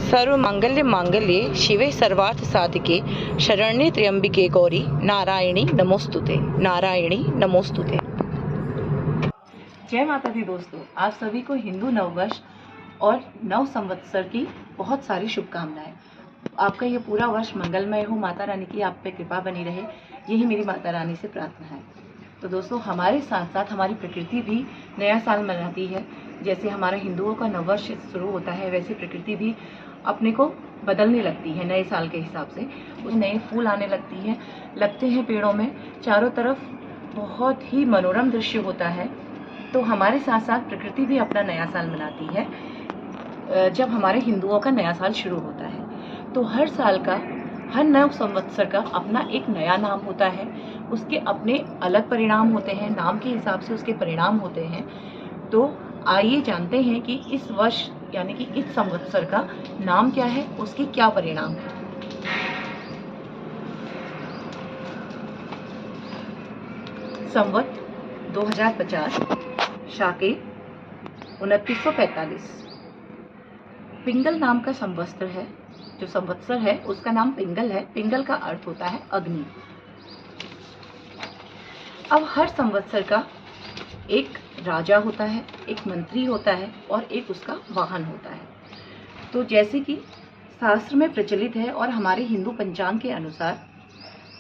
सर्वमंगल्य मांगल्ये शिवे सर्वार्थ साधिके शरण्ये त्र्यंबिके गौरी नारायणी नमोस्तुते, नारायणी नमोस्तुते। जय माता दी दोस्तों, आप सभी को हिंदू नववर्ष और नव संवत्सर की बहुत सारी शुभकामनाएं। आपका ये पूरा वर्ष मंगलमय हो, माता रानी की आप पे कृपा बनी रहे, यही मेरी माता रानी से प्रार्थना है। तो दोस्तों, हमारे साथ साथ हमारी प्रकृति भी नया साल मनाती है। जैसे हमारा हिंदुओं का नववर्ष शुरू होता है, वैसे प्रकृति भी अपने को बदलने लगती है नए साल के हिसाब से। उस नए फूल आने लगते हैं पेड़ों में, चारों तरफ बहुत ही मनोरम दृश्य होता है। तो हमारे साथ साथ प्रकृति भी अपना नया साल मनाती है जब हमारे हिंदुओं का नया साल शुरू होता है। तो हर साल का, हर नव संवत्सर का अपना एक नया नाम होता है, उसके अपने अलग परिणाम होते हैं, नाम के हिसाब से उसके परिणाम होते हैं। तो आइए जानते हैं कि इस वर्ष यानी कि इस संवत्सर का नाम क्या है, उसके क्या परिणाम है। संवत 2050, शाके 2945। पिंगल नाम का संवत्सर है, जो संवत्सर है उसका नाम पिंगल है। पिंगल का अर्थ होता है अग्नि। अब हर संवत्सर का एक राजा होता है, एक मंत्री होता है और एक उसका वाहन होता है। तो जैसे कि शास्त्र में प्रचलित है और हमारे हिंदू पंचांग के अनुसार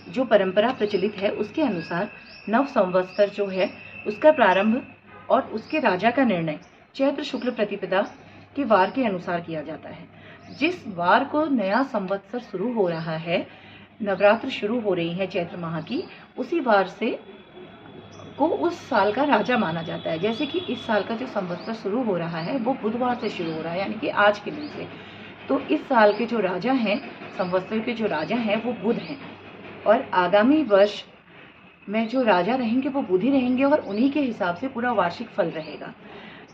जो परंपरा प्रचलित है, उसके अनुसार नव संवत्सर जो है उसका प्रारंभ और उसके राजा का निर्णय चैत्र शुक्ल प्रतिपदा के वार के अनुसार किया जाता है। जिस वार को नया संवत्सर शुरू हो रहा है, नवरात्र शुरू हो रही है चैत्र माह की, उसी वार से को उस साल का राजा माना जाता है। जैसे कि इस साल का जो संवत्सर शुरू हो रहा है वो बुधवार से शुरू हो रहा है, यानी कि आज के दिन से। तो इस साल के जो राजा हैं, संवत्सर के जो राजा हैं, वो बुध हैं। और आगामी वर्ष में जो राजा रहेंगे वो बुध ही रहेंगे और उन्हीं के हिसाब से पूरा वार्षिक फल रहेगा।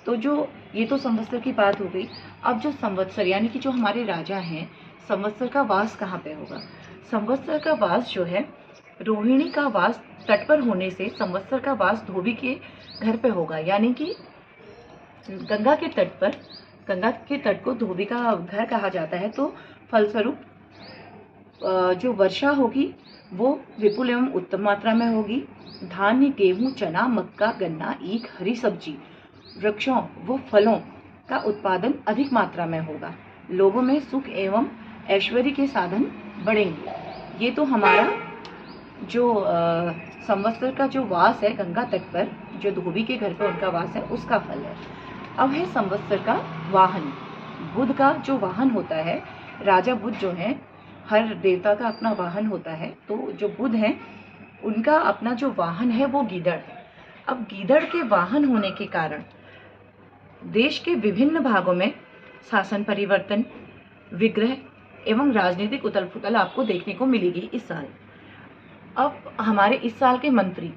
तो जो ये तो संवत्सर की बात हो गई। अब जो संवत्सर यानी कि जो हमारे राजा हैं, संवत्सर का वास कहाँ पे होगा? संवत्सर का वास जो है, रोहिणी का वास तट पर होने से संवत्सर का वास धोबी के घर पे होगा। यानी कि गंगा के तट को धोबी का घर कहा जाता है। तो फलस्वरूप जो वर्षा होगी वो विपुल एवं उत्तम मात्रा में होगी। धान्य, गेहूं, चना, मक्का, गन्ना, ईख, हरी सब्जी, वृक्षों व फलों का उत्पादन अधिक मात्रा में होगा। लोगों में सुख एवं ऐश्वर्य के साधन बढ़ेंगे। ये तो हमारा जो संवत्सर का जो वास है गंगा तट पर, जो धोबी के घर पर उनका वास है, उसका फल है। अब है संवत्सर का वाहन। बुध का जो वाहन होता है, राजा बुध जो है, हर देवता का अपना वाहन होता है। तो जो बुध है उनका अपना जो वाहन है वो गीदड़ है। अब गीदड़ के वाहन होने के कारण देश के विभिन्न भागों में शासन परिवर्तन, विग्रह एवं राजनीतिक उथल पुथल आपको देखने को मिलेगी इस साल। अब हमारे इस साल के मंत्री,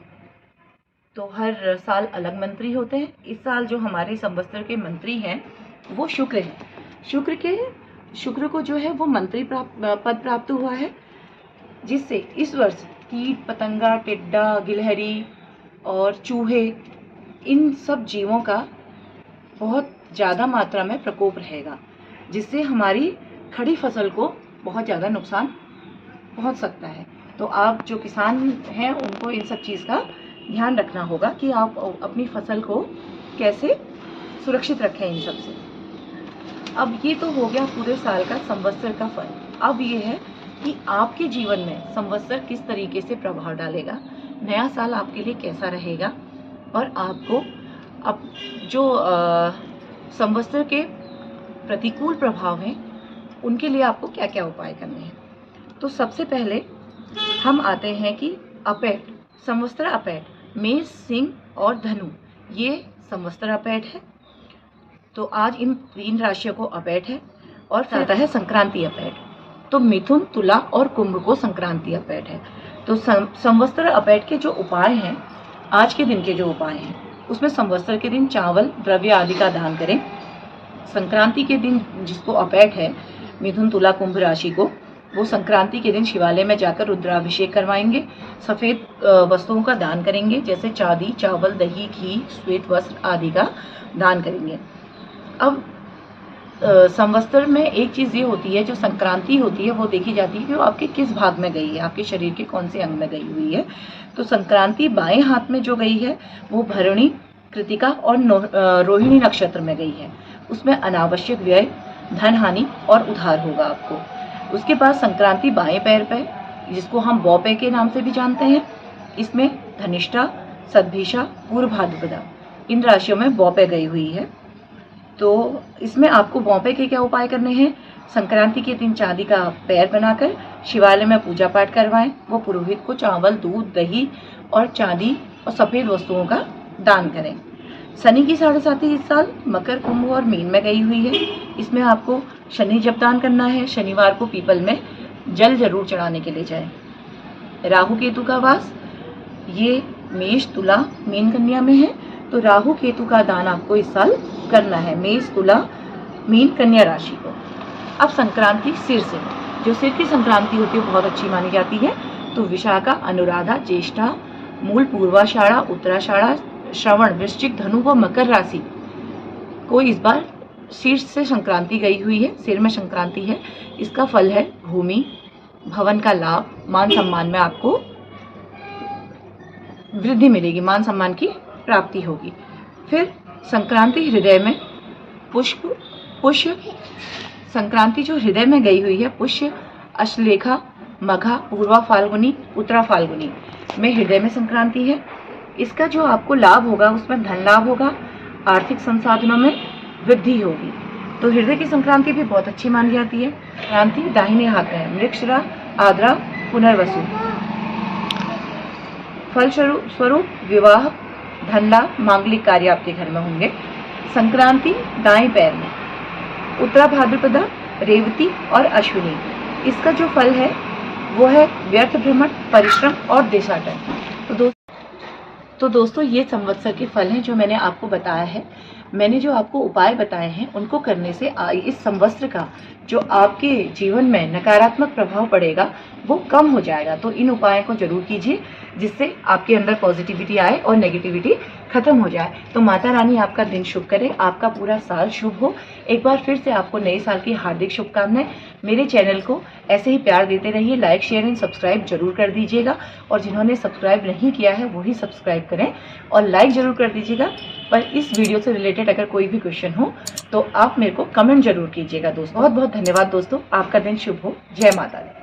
तो हर साल अलग मंत्री होते हैं। इस साल जो हमारे संवत्सर के मंत्री हैं वो शुक्र हैं। शुक्र को जो है वो मंत्री पद प्राप्त हुआ है, जिससे इस वर्ष कीट पतंगा, टिड्डा, गिलहरी और चूहे, इन सब जीवों का बहुत ज़्यादा मात्रा में प्रकोप रहेगा, जिससे हमारी खड़ी फसल को बहुत ज़्यादा नुकसान पहुंच सकता है। तो आप जो किसान हैं उनको इन सब चीज़ का ध्यान रखना होगा कि आप अपनी फसल को कैसे सुरक्षित रखें इन सब से। अब ये तो हो गया पूरे साल का संवत्सर का फल। अब ये है कि आपके जीवन में संवत्सर किस तरीके से प्रभाव डालेगा, नया साल आपके लिए कैसा रहेगा, और आपको अब जो संवत्सर के प्रतिकूल प्रभाव हैं उनके लिए आपको क्या क्या उपाय करने हैं। तो सबसे पहले हम आते हैं कि अपैट, संवत्सर अपैट, मेष, सिंह और धनु, ये संवत्सर अपैट है। तो आज इन 3 राशियों को अपैट है। और फिर आता है संक्रांति अपैट। तो मिथुन, तुला और कुंभ को संक्रांति अपैट है। तो संवत्सर अपैट के जो उपाय हैं, आज के दिन के जो उपाय हैं, उसमें संवत्सर के दिन चावल, द्रव्य आदि का दान करें। संक्रांति के दिन जिसको अपैट है, मिथुन, तुला, कुंभ राशि को, वो संक्रांति के दिन शिवालय में जाकर रुद्राभिषेक करवाएंगे। सफ़ेद वस्तुओं का दान करेंगे, जैसे चांदी, चावल, दही, घी, श्वेत वस्त्र आदि का दान करेंगे। अब संवत्सर में एक चीज़ ये होती है, जो संक्रांति होती है वो देखी जाती है कि वो आपके किस भाग में गई है, आपके शरीर के कौन से अंग में गई हुई है। तो संक्रांति बाएं हाथ में जो गई है वो भरणी, कृतिका और रोहिणी नक्षत्र में गई है। उसमें अनावश्यक व्यय, धन हानि और उधार होगा आपको। उसके बाद संक्रांति बाएं पैर पे, जिसको हम बौपे के नाम से भी जानते हैं, इसमें धनिष्ठा, सद्भिषा, पूर्व भाद्रपदा इन राशियों में बौपे गई हुई है। तो इसमें आपको बौपे के क्या उपाय करने हैं? संक्रांति के दिन चांदी का पैर बनाकर शिवालय में पूजा पाठ करवाएं। वो पुरोहित को चावल, दूध, दही और चांदी और सफेद वस्तुओं का दान करें। शनि की 7.5 इस साल मकर, कुंभ और मीन में गई हुई है। इसमें आपको शनि जप दान करना है। शनिवार को पीपल में जल जरूर चढ़ाने के लिए जाएं। राहु केतु का वास ये मेष, तुला, मीन, कन्या में है। तो राहु केतु का दान आपको इस साल करना है, मेष, तुला, मीन, कन्या राशि को। अब संक्रांति सिर से, जो सिर की संक्रांति होती है बहुत अच्छी मानी जाती है। तो विशाखा, अनुराधा, ज्येष्ठा, मूल, पूर्वाषाढ़ा, उत्तराषाढ़ा, श्रवण, वृश्चिक, धनु व मकर राशि को इस बार शीर्ष से संक्रांति गई हुई है, सिर में संक्रांति है। इसका फल है भूमि, भवन का लाभ, मान सम्मान में आपको वृद्धि मिलेगी, मान सम्मान की प्राप्ति होगी। फिर संक्रांति हृदय में पुष्य संक्रांति जो हृदय में गई हुई है, पुष्य, अश्लेखा, मघा, पूर्वा फाल्गुनी, उत्तरा फाल्गुनी में हृदय में संक्रांति है। इसका जो आपको लाभ होगा उसमें धन लाभ होगा, आर्थिक संसाधनों में वृद्धि होगी। तो हृदय की संक्रांति भी बहुत अच्छी मानी जाती है। क्रांति दाहिने हाथ में है, मृगशिरा, आद्रा, पुनर्वसु। फल स्वरूप विवाह, धन लाभ, मांगलिक कार्य आपके घर में होंगे। संक्रांति दाएं पैर में, उत्तरा भाद्रपदा, रेवती और अश्विनी। इसका जो फल है वो है व्यर्थ भ्रमण, परिश्रम और देशाटन। तो दोस्तों ये संवत्सर के फल हैं जो मैंने आपको बताया है। मैंने जो आपको उपाय बताए हैं उनको करने से इस संवत्सर का जो आपके जीवन में नकारात्मक प्रभाव पड़ेगा वो कम हो जाएगा। तो इन उपायों को जरूर कीजिए जिससे आपके अंदर पॉजिटिविटी आए और नेगेटिविटी खत्म हो जाए। तो माता रानी आपका दिन शुभ करे, आपका पूरा साल शुभ हो। एक बार फिर से आपको नए साल की हार्दिक शुभकामनाएं। मेरे चैनल को ऐसे ही प्यार देते रहिए, लाइक, शेयर एंड सब्सक्राइब जरूर कर दीजिएगा। और जिन्होंने सब्सक्राइब नहीं किया है वही सब्सक्राइब करें और लाइक जरूर कर दीजिएगा। पर इस वीडियो से रिलेटेड अगर कोई भी क्वेश्चन हो तो आप मेरे को कमेंट जरूर कीजिएगा दोस्तों। बहुत बहुत धन्यवाद दोस्तों, आपका दिन शुभ हो। जय माता दी।